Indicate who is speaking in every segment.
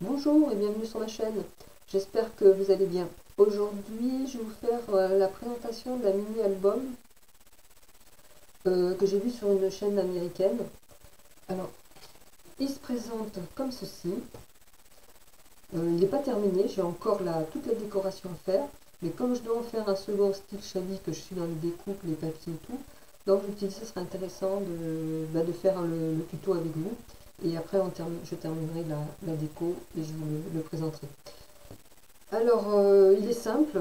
Speaker 1: Bonjour et bienvenue sur ma chaîne, j'espère que vous allez bien. Aujourd'hui je vais vous faire la présentation d'un mini-album que j'ai vu sur une chaîne américaine. Alors, il se présente comme ceci. Il n'est pas terminé, j'ai encore toute la décoration à faire. Mais comme je dois en faire un second style Shabby, que je suis dans les découpes, les papiers et tout, donc je me suis dit que ce serait intéressant de faire le tuto avec vous. Et après je terminerai la déco et je vous le présenterai. Alors, il est simple.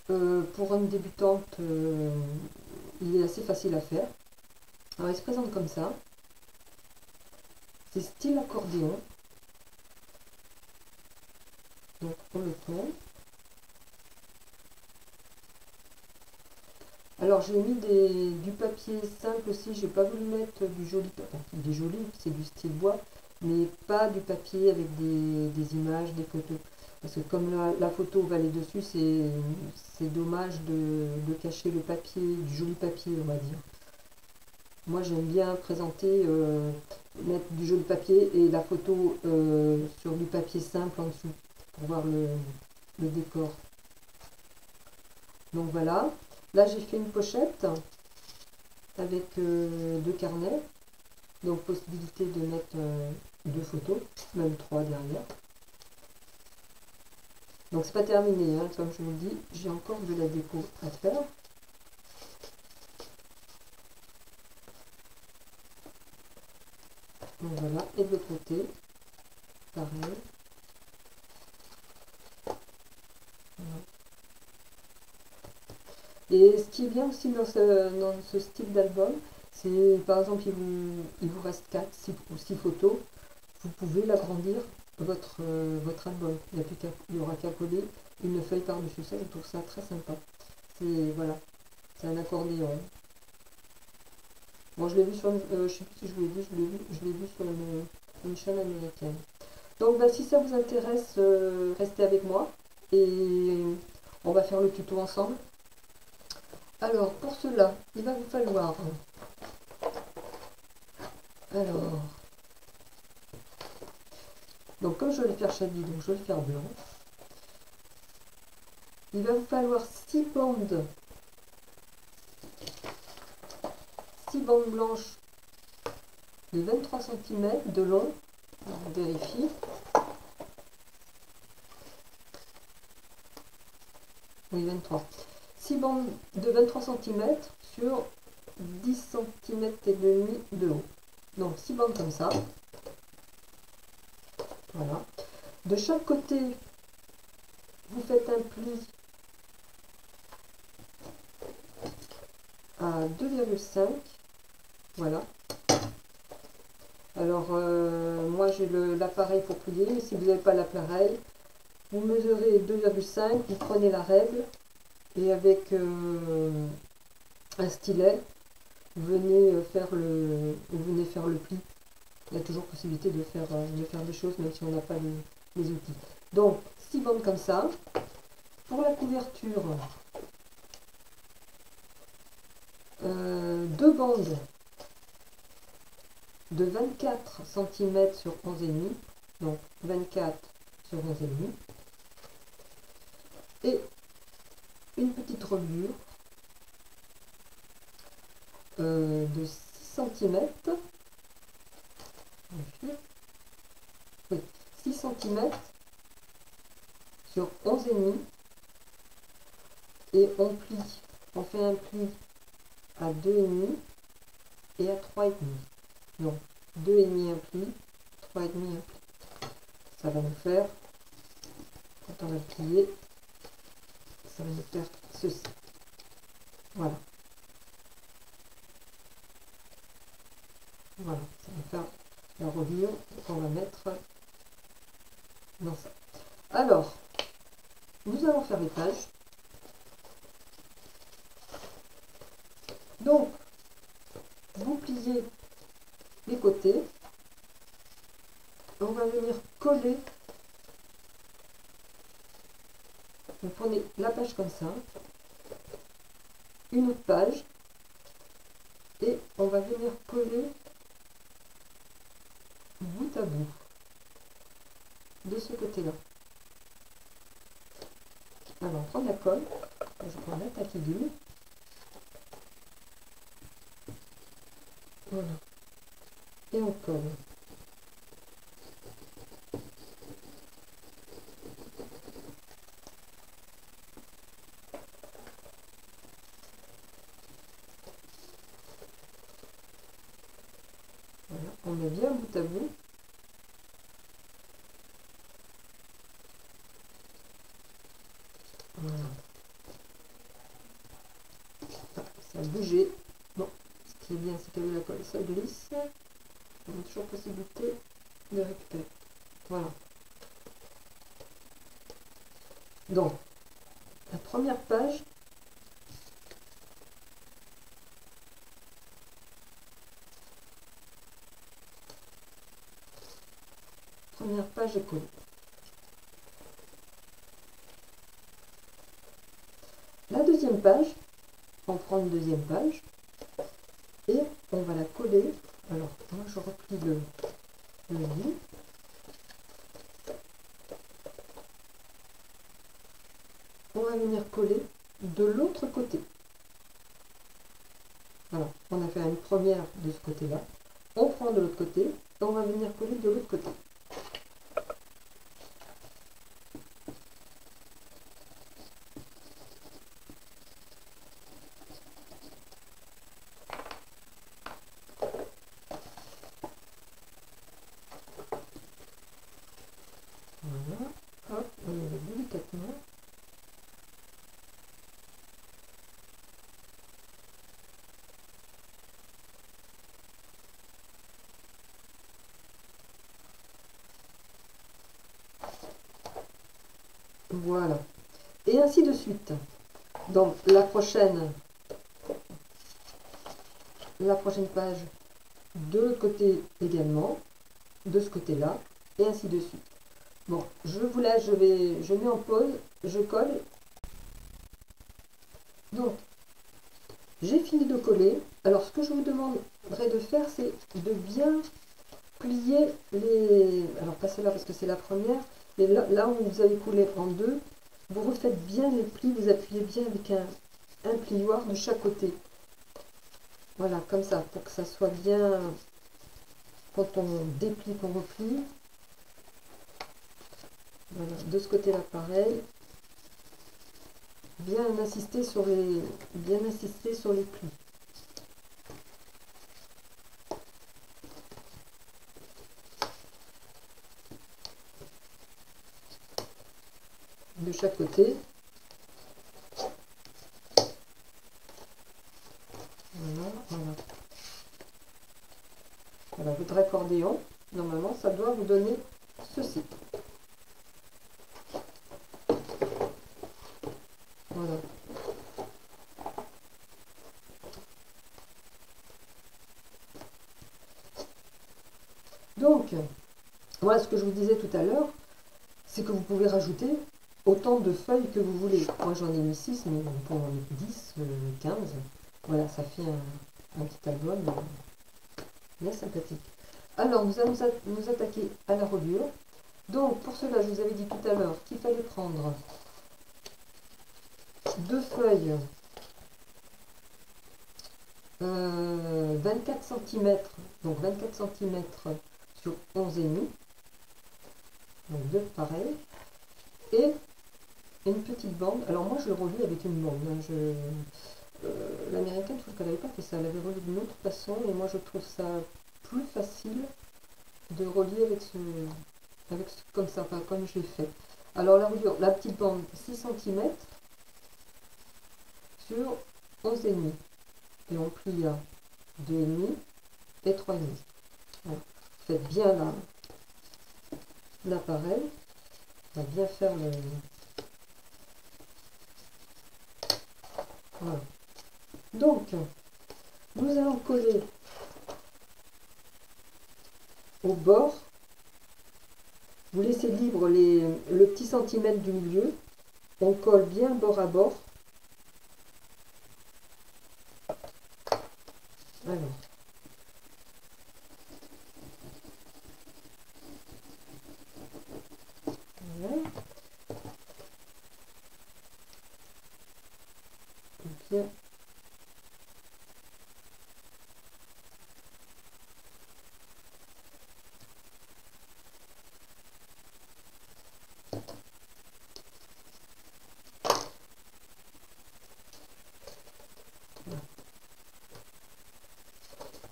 Speaker 1: Pour une débutante, il est assez facile à faire. Alors, il se présente comme ça. C'est style accordéon. Donc, on le tourne. Alors, j'ai mis du papier simple aussi. J'ai pas voulu mettre du joli papier. Il est joli, c'est du style bois, mais pas du papier avec des images, des photos. Parce que comme la photo va aller dessus, c'est dommage de cacher le papier, du joli papier, on va dire. Moi, j'aime bien présenter, mettre du joli papier et la photo sur du papier simple en dessous pour voir le décor. Donc voilà. Là, j'ai fait une pochette avec 2 carnets. Donc, possibilité de mettre 2 photos, même 3 derrière. Donc, c'est pas terminé, hein, comme je vous le dis. J'ai encore de la déco à faire. Donc voilà, et de l'autre côté, pareil. Voilà. Et ce qui est bien aussi dans ce style d'album, c'est par exemple, il vous reste 4 ou 6 photos, vous pouvez l'agrandir votre album. Il n'y aura qu'à coller une feuille par-dessus ça, je trouve ça très sympa. Voilà, c'est un accordéon. Bon, je l'ai vu sur je sais plus si je vous l'ai dit, je l'ai vu sur une chaîne américaine. Donc bah, si ça vous intéresse, restez avec moi et on va faire le tuto ensemble. Alors pour cela, il va vous falloir donc comme je vais le faire Shabby, donc je vais le faire blanc. Il va vous falloir 6 bandes blanches de 23 cm de long. On vérifie. Oui, 23. 6 bandes de 23 cm sur 10 cm et demi de haut. Donc 6 bandes comme ça. Voilà. De chaque côté, vous faites un pli à 2,5. Voilà. Alors, moi j'ai l'appareil pour plier, mais si vous n'avez pas l'appareil, vous mesurez 2,5, vous prenez la règle et avec un stylet, vous venez faire le pli. Il y a toujours possibilité de faire des choses, même si on n'a pas les outils. Donc, 6 bandes comme ça. Pour la couverture, 2 bandes de 24 cm sur 11,5. Donc, 24 sur 11,5. Et une petite reliure de 6 cm. Oui, 6 cm sur 11,5. Et on fait un pli à 2,5 et à 3,5. Donc 2,5 un pli, 3,5 un pli. Ça va nous faire, quand on va plier, ça va nous faire ceci. Voilà. Voilà, ça va faire la reliure qu'on va mettre dans ça. Alors, nous allons faire les pages. Donc, vous pliez les côtés. On va venir coller. Vous prenez la page comme ça, une autre page, et on va venir coller bout à bout. de ce côté-là. Alors, on prend la colle, je prends la taquidule. Voilà. Et on colle. Voilà. On met bien bout à bout. Voilà. Ah, ça a bougé. Bon, ce qui est bien, c'est qu'avec la colle, ça glisse. On a toujours possibilité de récupérer. Voilà. Donc, la première page, est collée. La deuxième page, on prend une deuxième page et on va la coller. Alors, moi je replie le bout. On va venir coller de l'autre côté. Voilà, on a fait une première de ce côté-là. On prend de l'autre côté et on va venir coller de l'autre côté. Voilà, hop, on y va délicatement. Voilà. Et ainsi de suite. Donc la prochaine page de l'autre côté également, de ce côté-là, et ainsi de suite. Bon, je vous laisse, je mets en pause, je colle. Donc, j'ai fini de coller. Alors, ce que je vous demanderai de faire, c'est de bien plier les... Alors, pas celle-là parce que c'est la première, mais là où vous avez coulé en deux, vous refaites bien les plis, vous appuyez bien avec un plioir de chaque côté. Voilà, comme ça, pour que ça soit bien... Quand on déplie, qu'on replie. Voilà, de ce côté-là, pareil. Bien insister sur les plis. De chaque côté. Voilà, voilà. Voilà, votre accordéon, normalement, ça doit vous donner ceci. Voilà. Donc, voilà ce que je vous disais tout à l'heure, c'est que vous pouvez rajouter autant de feuilles que vous voulez. Moi, j'en ai mis 6, mais vous pouvez en mettre 10, 15. Voilà, ça fait un petit album bien sympathique. Alors, nous allons nous attaquer à la reliure. Donc, pour cela, je vous avais dit tout à l'heure qu'il fallait prendre 2 feuilles 24 cm, donc 24 cm sur 11,5, donc 2 pareils, et une petite bande. Alors moi je le relis avec une bande, l'américaine, je trouve qu'elle n'avait pas fait ça, elle avait relié d'une autre façon, et moi je trouve ça plus facile de relier comme ça, enfin, comme je l'ai fait. Alors la petite bande 6 cm sur 11,5, et on plie à 2,5 et 3,5. Voilà. Faites bien l'appareil, on va bien faire le... Voilà. Donc, nous allons coller au bord. Vous laissez libre le petit centimètre du milieu. On colle bien bord à bord. Alors.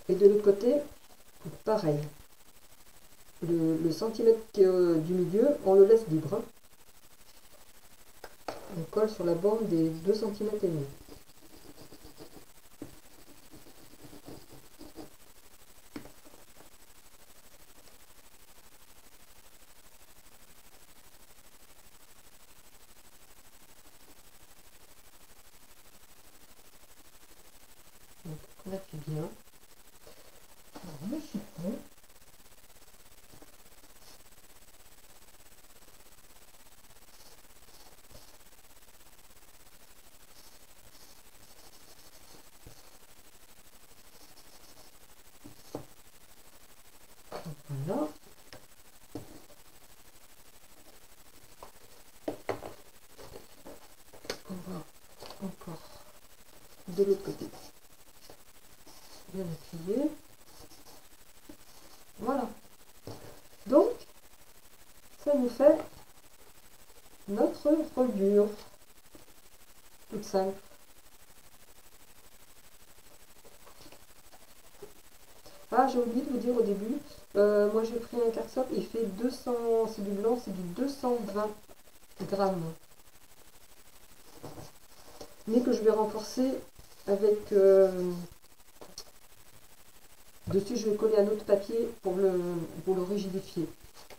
Speaker 1: Et de l'autre côté, pareil. Le centimètre du milieu, on le laisse libre. Hein. On colle sur la bande des 2 cm et demi. Donc on appuie bien. Alors, le chiffon. Voilà. On va encore de l'autre côté. Bien appuyer. Voilà. Donc, ça nous fait notre reliure. Toute simple. Ah, j'ai oublié de vous dire au début, moi j'ai pris un cardstock, il fait 200, c'est du blanc, c'est du 220 grammes. Mais que je vais renforcer avec... dessus, je vais coller un autre papier pour le rigidifier.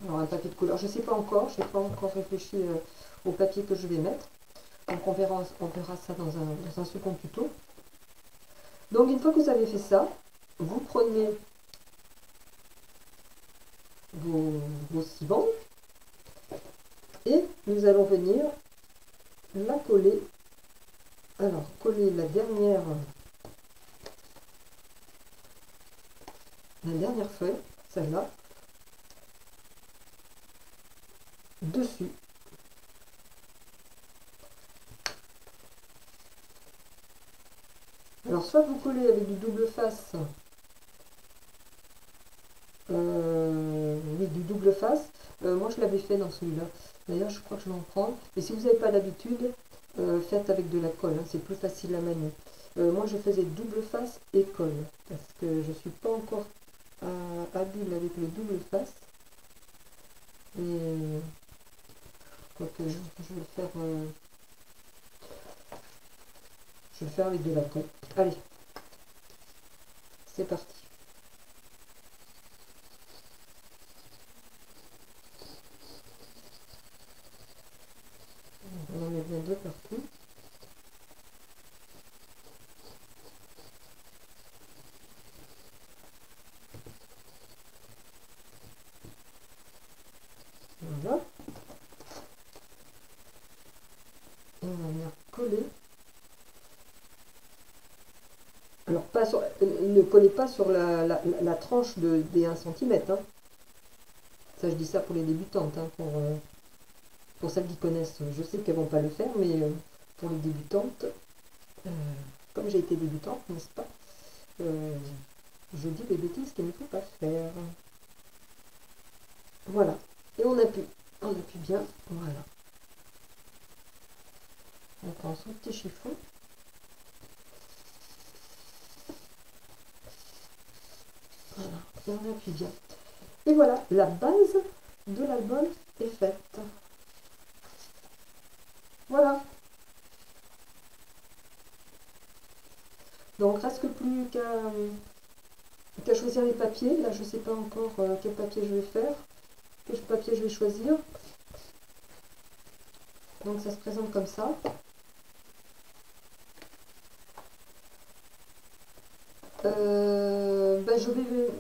Speaker 1: Alors, un papier de couleur, je ne sais pas encore, je n'ai pas encore réfléchi au papier que je vais mettre. Donc, on verra ça dans un second tuto. Donc, une fois que vous avez fait ça, vous prenez vos 6 bandes et nous allons venir la coller. Alors, coller la dernière feuille, celle-là, dessus. Alors, soit vous collez avec du double face, oui, du double face. Moi, je l'avais fait dans celui-là. D'ailleurs, je crois que je vais en prendre. Et si vous n'avez pas l'habitude, faites avec de la colle. Hein, c'est plus facile à manier. Moi, je faisais double face et colle. Parce que je ne suis pas encore habile avec le double face. Et quoique je vais le faire... je vais le faire avec de la colle. Allez, c'est parti. On en met bien deux partout. Voilà. Et on va venir coller. Alors, pas sur, ne collez pas sur la tranche des 1 cm. Hein. Ça, je dis ça pour les débutantes. Hein, pour celles qui connaissent, je sais qu'elles ne vont pas le faire, mais pour les débutantes, comme j'ai été débutante, n'est-ce pas, je dis des bêtises qu'il ne faut pas faire. Voilà. Et on appuie bien. Voilà. On prend son petit chiffon. Voilà. Et on appuie bien. Et voilà, la base de l'album est faite. Voilà. Donc, reste plus qu'à choisir les papiers. Là, je ne sais pas encore quel papier je vais faire, quel papier je vais choisir. Donc, ça se présente comme ça.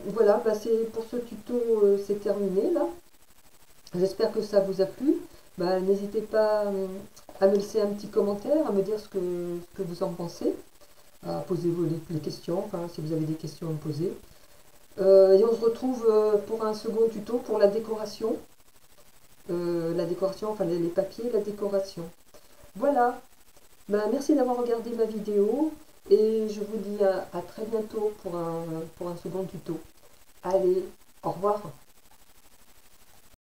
Speaker 1: Voilà, c'est pour ce tuto, c'est terminé là. J'espère que ça vous a plu. N'hésitez pas à me laisser un petit commentaire, à me dire ce que vous en pensez, à poser les questions, enfin, si vous avez des questions à me poser. Et on se retrouve pour un second tuto pour la décoration. Enfin les papiers, la décoration. Voilà. Merci d'avoir regardé ma vidéo et je vous dis à très bientôt pour un second tuto. Allez, au revoir.